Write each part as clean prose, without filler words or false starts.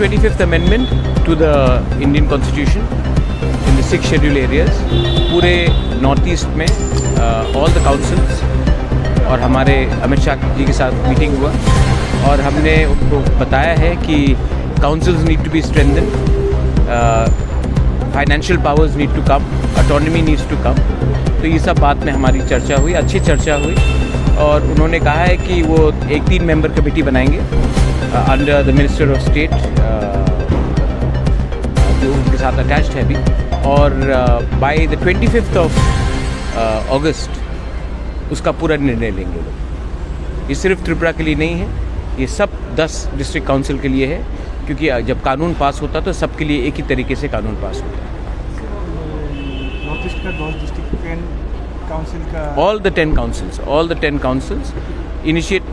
25th amendment to the Indian Constitution in the 6 scheduled areas. पूरे north east में all the councils और हमारे अमित शाह जी के साथ मीटिंग हुआ और हमने उनको बताया है कि councils need to be strengthen, financial powers need to come, autonomy needs to come. तो ये सब बात में हमारी चर्चा हुई, अच्छी चर्चा हुई और उन्होंने कहा है कि वो एक 3 मेंबर कमेटी बनाएंगे under the minister of state जो उनके साथ अटैच्ड है अभी, और बाय द 25th ऑफ अगस्त उसका पूरा निर्णय लेंगे लोग। ये सिर्फ त्रिपुरा के लिए नहीं है, ये सब 10 डिस्ट्रिक्ट काउंसिल के लिए है, क्योंकि जब कानून पास होता है तो सबके लिए एक ही तरीके से कानून पास होता है। नॉर्थ ईस्ट का 10 डिस्ट्रिक्ट काउंसिल का ऑल द 10 काउंसिल्स इनिशिएट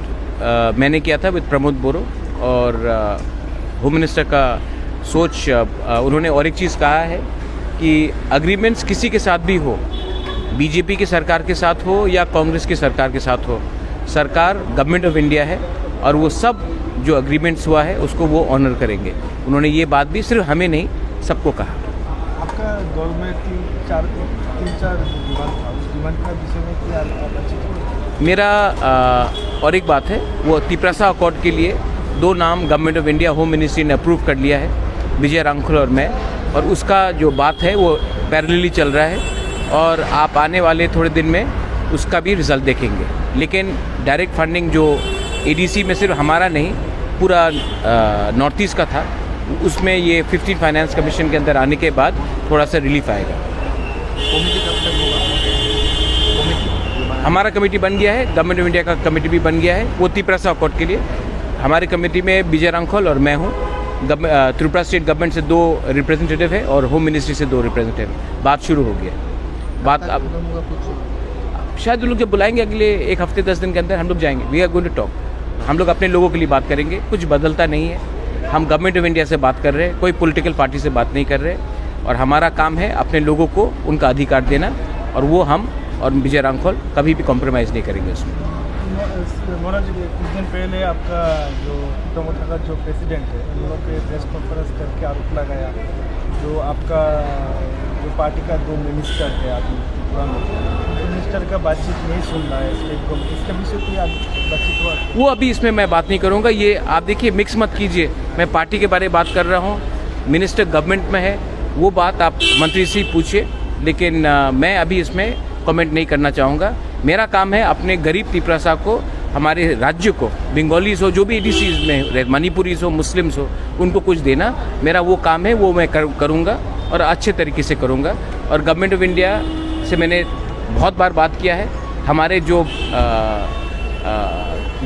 मैंने किया था विद प्रमोद बोरो और होम मिनिस्टर का सोच उन्होंने और एक चीज़ कहा है कि अग्रीमेंट्स किसी के साथ भी हो, बीजेपी की सरकार के साथ हो या कांग्रेस की सरकार के साथ हो, सरकार गवर्नमेंट ऑफ इंडिया है और वो सब जो अग्रीमेंट्स हुआ है उसको वो ऑनर करेंगे। उन्होंने ये बात भी सिर्फ हमें नहीं सबको कहा। आपका दौर में 3-4 डिमांड था, उस डिमांड का विषय में क्या बातचीत? मेरा और एक बात है, वो तिपरासा अकॉर्ड के लिए 2 नाम government of India home ministry ने अप्रूव कर लिया है, विजय रांखल और मैं, और उसका जो बात है वो पैरेलली चल रहा है और आप आने वाले थोड़े दिन में उसका भी रिजल्ट देखेंगे। लेकिन डायरेक्ट फंडिंग जो एडीसी में सिर्फ हमारा नहीं पूरा नॉर्थ ईस्ट का था, उसमें ये 15 फाइनेंस कमीशन के अंदर आने के बाद थोड़ा सा रिलीफ आएगा। हमारा कमेटी बन गया है, गवर्नमेंट ऑफ इंडिया का कमेटी भी बन गया है, वो तिपरासा अकॉर्ड के लिए। हमारी कमेटी में विजय रांखल और मैं हूँ, त्रिपुरा स्टेट गवर्नमेंट से 2 रिप्रेजेंटेटिव है और होम मिनिस्ट्री से 2 रिप्रेजेंटेटिव। बात शुरू हो गया, बात अब शायद लोग जब बुलाएंगे अगले 1 हफ्ते 10 दिन के अंदर हम लोग जाएंगे। We are going to talk, हम लोग अपने लोगों के लिए बात करेंगे, कुछ बदलता नहीं है। हम गवर्नमेंट ऑफ इंडिया से बात कर रहे हैं, कोई पॉलिटिकल पार्टी से बात नहीं कर रहे, और हमारा काम है अपने लोगों को उनका अधिकार देना, और वो हम और विजय रांखल कभी भी कॉम्प्रोमाइज़ नहीं करेंगे उसमें। मोना जी, कुछ दिन पहले आपका जो टोमोटा का जो प्रेसिडेंट है उन लोगों के प्रेस कॉन्फ्रेंस करके आरोप लगाया जो आपका जो पार्टी का 2 मिनिस्टर है, आप मिनिस्टर का बातचीत नहीं सुन रहा है, इसके विषय की बातचीत हुआ? वो अभी इसमें मैं बात नहीं करूँगा। ये आप देखिए, मिक्स मत कीजिए, मैं पार्टी के बारे में बात कर रहा हूँ, मिनिस्टर गवर्नमेंट में है, वो बात आप मंत्री से पूछिए, लेकिन मैं अभी इसमें कमेंट नहीं करना चाहूँगा। मेरा काम है अपने गरीब तिपरासा को, हमारे राज्य को, बंगालीज हो, जो भी एडीसीज में मणिपुरीज हो, मुस्लिम्स हो, उनको कुछ देना मेरा वो काम है, वो मैं करूँगा और अच्छे तरीके से करूँगा। और गवर्नमेंट ऑफ इंडिया से मैंने बहुत बार बात किया है, हमारे जो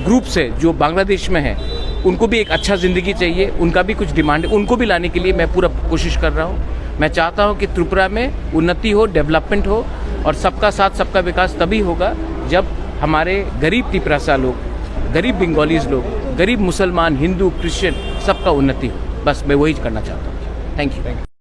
ग्रुप्स है जो बांग्लादेश में है उनको भी एक अच्छा ज़िंदगी चाहिए, उनका भी कुछ डिमांड है, उनको भी लाने के लिए मैं पूरा कोशिश कर रहा हूँ। मैं चाहता हूँ कि त्रिपुरा में उन्नति हो, डेवलपमेंट हो, और सबका साथ सबका विकास तभी होगा जब हमारे गरीब तिपरासा लोग, गरीब बंगालीज लोग, गरीब मुसलमान, हिंदू, क्रिश्चियन, सबका उन्नति हो। बस मैं वही करना चाहता हूँ। Thank you.